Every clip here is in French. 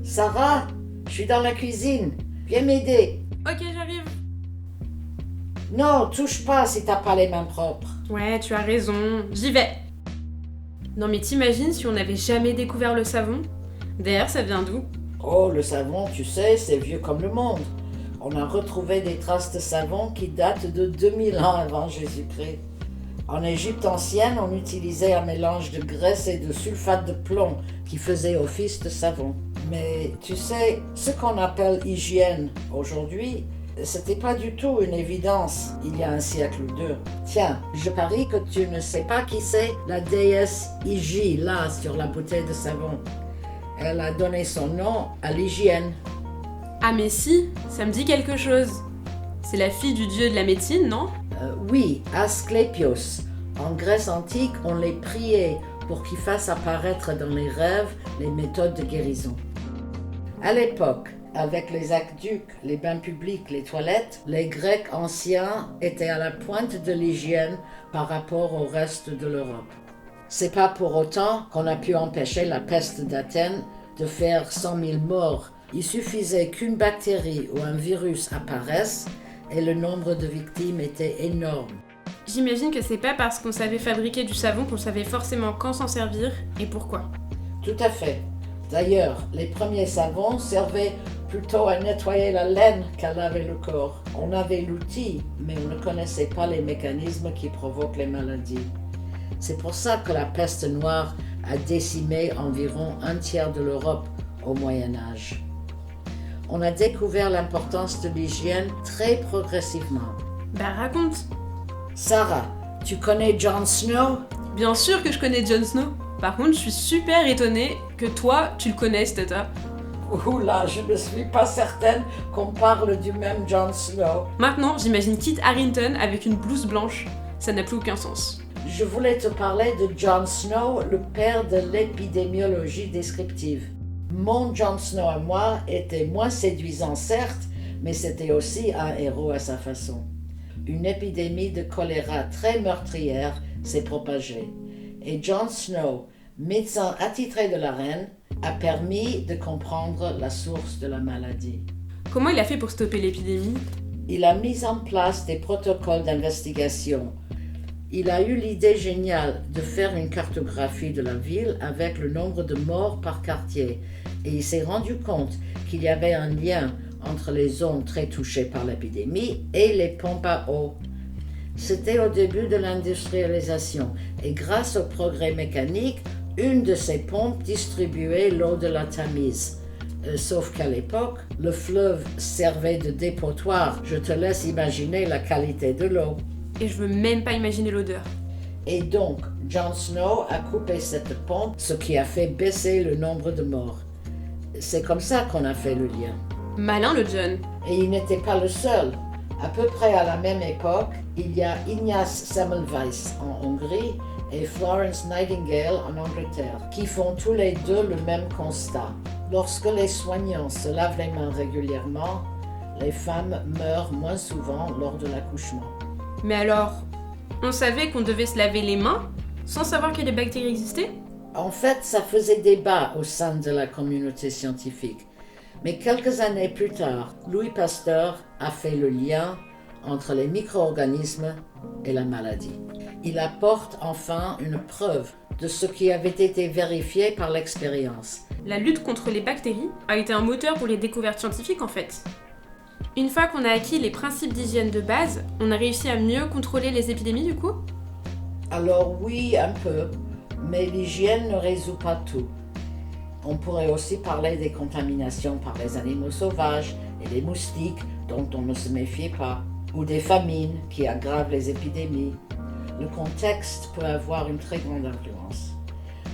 Sarah, je suis dans la cuisine. Viens m'aider. Ok, j'arrive. Non, touche pas si t'as pas les mains propres. Ouais, tu as raison, j'y vais. Non mais t'imagines si on n'avait jamais découvert le savon? D'ailleurs, ça vient d'où? Oh, le savon, tu sais, c'est vieux comme le monde. On a retrouvé des traces de savon qui datent de 2000 ans avant Jésus-Christ. En Égypte ancienne, on utilisait un mélange de graisse et de sulfate de plomb qui faisait office de savon. Mais tu sais, ce qu'on appelle hygiène aujourd'hui, c'était pas du tout une évidence il y a un siècle ou deux. Tiens, je parie que tu ne sais pas qui c'est la déesse Hygie, là, sur la bouteille de savon. Elle a donné son nom à l'hygiène. Ah mais si, ça me dit quelque chose. C'est la fille du dieu de la médecine, non? Oui, Asclépios. En Grèce antique, on les priait pour qu'ils fassent apparaître dans les rêves les méthodes de guérison. À l'époque, avec les aqueducs, les bains publics, les toilettes, les Grecs anciens étaient à la pointe de l'hygiène par rapport au reste de l'Europe. C'est pas pour autant qu'on a pu empêcher la peste d'Athènes de faire 100 000 morts. Il suffisait qu'une bactérie ou un virus apparaisse et le nombre de victimes était énorme. J'imagine que c'est pas parce qu'on savait fabriquer du savon qu'on savait forcément quand s'en servir et pourquoi. Tout à fait. D'ailleurs, les premiers savons servaient plutôt à nettoyer la laine qu'à laver le corps. On avait l'outil, mais on ne connaissait pas les mécanismes qui provoquent les maladies. C'est pour ça que la peste noire a décimé environ un tiers de l'Europe au Moyen Âge. On a découvert l'importance de l'hygiène très progressivement. Bah raconte. Sarah, tu connais Jon Snow? Bien sûr que je connais Jon Snow. Par contre, je suis super étonnée que toi, tu le connaisses, Tata. Oula, je ne suis pas certaine qu'on parle du même Jon Snow. Maintenant, j'imagine Kit Harington avec une blouse blanche. Ça n'a plus aucun sens. Je voulais te parler de Jon Snow, le père de l'épidémiologie descriptive. Mon Jon Snow à moi était moins séduisant certes, mais c'était aussi un héros à sa façon. Une épidémie de choléra très meurtrière s'est propagée. Et Jon Snow, médecin attitré de la reine, a permis de comprendre la source de la maladie. Comment il a fait pour stopper l'épidémie? Il a mis en place des protocoles d'investigation. Il a eu l'idée géniale de faire une cartographie de la ville avec le nombre de morts par quartier. Et il s'est rendu compte qu'il y avait un lien entre les zones très touchées par l'épidémie et les pompes à eau. C'était au début de l'industrialisation et grâce au progrès mécanique, une de ces pompes distribuait l'eau de la Tamise. Sauf qu'à l'époque, le fleuve servait de dépotoir. Je te laisse imaginer la qualité de l'eau. Et je veux même pas imaginer l'odeur. Et donc, Jon Snow a coupé cette pompe, ce qui a fait baisser le nombre de morts. C'est comme ça qu'on a fait le lien. Malin le John. Et il n'était pas le seul. À peu près à la même époque, il y a Ignaz Semmelweis en Hongrie et Florence Nightingale en Angleterre, qui font tous les deux le même constat. Lorsque les soignants se lavent les mains régulièrement, les femmes meurent moins souvent lors de l'accouchement. Mais alors, on savait qu'on devait se laver les mains sans savoir que les bactéries existaient? En fait, ça faisait débat au sein de la communauté scientifique. Mais quelques années plus tard, Louis Pasteur a fait le lien entre les micro-organismes et la maladie. Il apporte enfin une preuve de ce qui avait été vérifié par l'expérience. La lutte contre les bactéries a été un moteur pour les découvertes scientifiques en fait. Une fois qu'on a acquis les principes d'hygiène de base, on a réussi à mieux contrôler les épidémies du coup? Alors oui, un peu, mais l'hygiène ne résout pas tout. On pourrait aussi parler des contaminations par les animaux sauvages et les moustiques dont on ne se méfiait pas, ou des famines qui aggravent les épidémies. Le contexte peut avoir une très grande influence.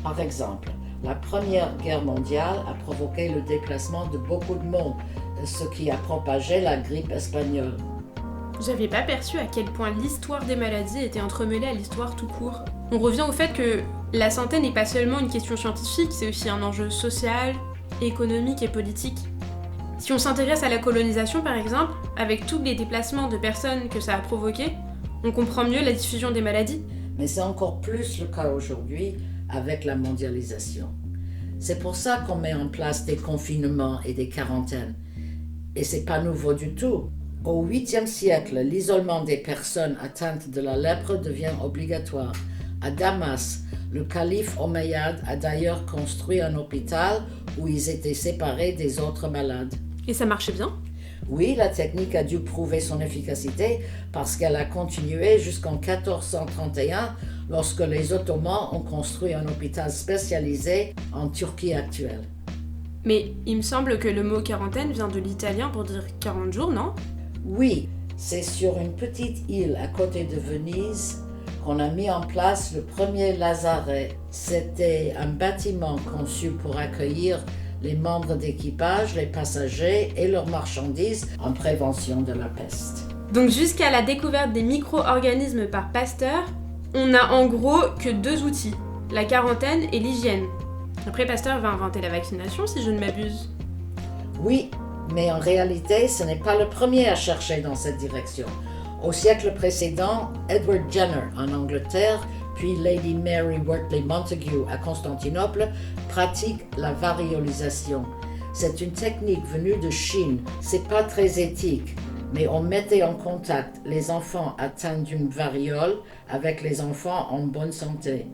Par exemple, la Première Guerre mondiale a provoqué le déplacement de beaucoup de monde, ce qui a propagé la grippe espagnole. J'avais pas perçu à quel point l'histoire des maladies était entremêlée à l'histoire tout court. On revient au fait que la santé n'est pas seulement une question scientifique, c'est aussi un enjeu social, économique et politique. Si on s'intéresse à la colonisation par exemple, avec tous les déplacements de personnes que ça a provoqué, on comprend mieux la diffusion des maladies. Mais c'est encore plus le cas aujourd'hui avec la mondialisation. C'est pour ça qu'on met en place des confinements et des quarantaines. Et c'est pas nouveau du tout. Au 8e siècle, l'isolement des personnes atteintes de la lèpre devient obligatoire. À Damas, le calife Omeyyade a d'ailleurs construit un hôpital où ils étaient séparés des autres malades. Et ça marchait bien ? Oui, la technique a dû prouver son efficacité parce qu'elle a continué jusqu'en 1431 lorsque les Ottomans ont construit un hôpital spécialisé en Turquie actuelle. Mais il me semble que le mot quarantaine vient de l'italien pour dire 40 jours, non ? Oui, c'est sur une petite île à côté de Venise qu'on a mis en place le premier lazaret. C'était un bâtiment conçu pour accueillir les membres d'équipage, les passagers et leurs marchandises en prévention de la peste. Donc jusqu'à la découverte des micro-organismes par Pasteur, on n'a en gros que 2 outils, la quarantaine et l'hygiène. Après, Pasteur va inventer la vaccination, si je ne m'abuse. Oui, mais en réalité, ce n'est pas le premier à chercher dans cette direction. Au siècle précédent, Edward Jenner en Angleterre, puis Lady Mary Wortley Montagu à Constantinople, pratiquent la variolisation. C'est une technique venue de Chine. C'est pas très éthique, mais on mettait en contact les enfants atteints d'une variole avec les enfants en bonne santé.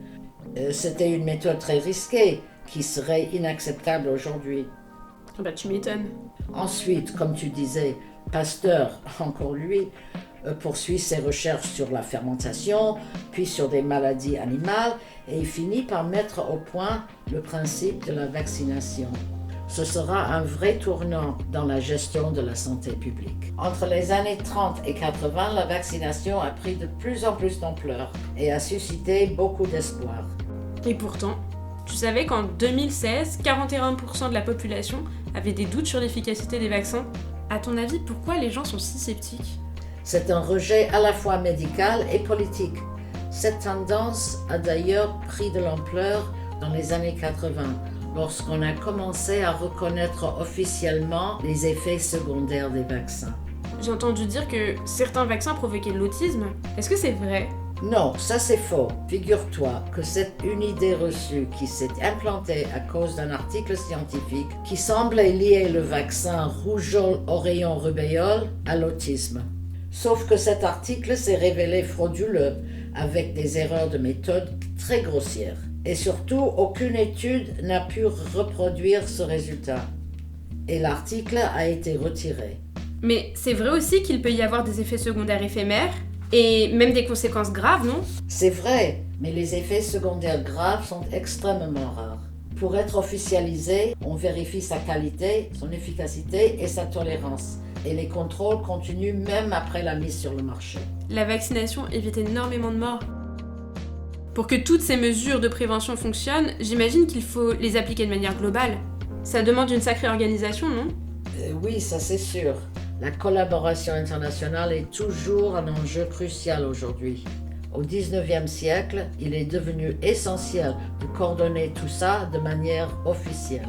C'était une méthode très risquée qui serait inacceptable aujourd'hui. Ah bah tu m'étonnes. Ensuite, comme tu disais, Pasteur, encore lui, poursuit ses recherches sur la fermentation, puis sur des maladies animales, et il finit par mettre au point le principe de la vaccination. Ce sera un vrai tournant dans la gestion de la santé publique. Entre les années 30 et 80, la vaccination a pris de plus en plus d'ampleur et a suscité beaucoup d'espoir. Et pourtant, tu savais qu'en 2016, 41% de la population avait des doutes sur l'efficacité des vaccins ? À ton avis, pourquoi les gens sont si sceptiques ? C'est un rejet à la fois médical et politique. Cette tendance a d'ailleurs pris de l'ampleur dans les années 80, lorsqu'on a commencé à reconnaître officiellement les effets secondaires des vaccins. J'ai entendu dire que certains vaccins provoquaient l'autisme. Est-ce que c'est vrai ? Non, ça c'est faux. Figure-toi que c'est une idée reçue qui s'est implantée à cause d'un article scientifique qui semblait lier le vaccin rougeole oreillon rubéole à l'autisme. Sauf que cet article s'est révélé frauduleux, avec des erreurs de méthode très grossières. Et surtout, aucune étude n'a pu reproduire ce résultat. Et l'article a été retiré. Mais c'est vrai aussi qu'il peut y avoir des effets secondaires éphémères, et même des conséquences graves, non ? C'est vrai, mais les effets secondaires graves sont extrêmement rares. Pour être officialisé, on vérifie sa qualité, son efficacité et sa tolérance. Et les contrôles continuent même après la mise sur le marché. La vaccination évite énormément de morts. Pour que toutes ces mesures de prévention fonctionnent, j'imagine qu'il faut les appliquer de manière globale. Ça demande une sacrée organisation, non ? Oui, ça c'est sûr. La collaboration internationale est toujours un enjeu crucial aujourd'hui. Au XIXe siècle, il est devenu essentiel de coordonner tout ça de manière officielle.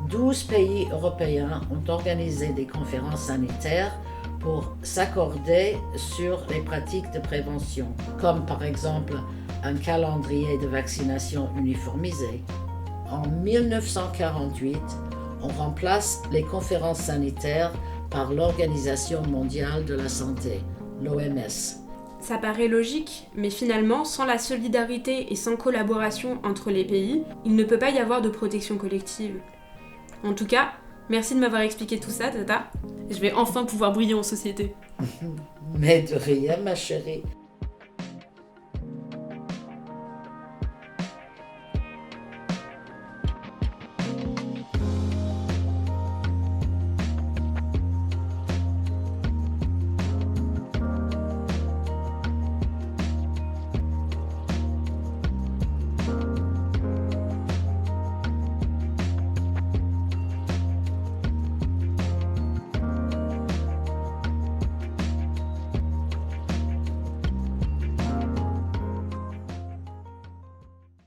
12 pays européens ont organisé des conférences sanitaires pour s'accorder sur les pratiques de prévention, comme par exemple un calendrier de vaccination uniformisé. En 1948, on remplace les conférences sanitaires par l'Organisation mondiale de la santé, l'OMS. Ça paraît logique, mais finalement, sans la solidarité et sans collaboration entre les pays, il ne peut pas y avoir de protection collective. En tout cas, merci de m'avoir expliqué tout ça, Tata. Je vais enfin pouvoir briller en société. Mais de rien, ma chérie.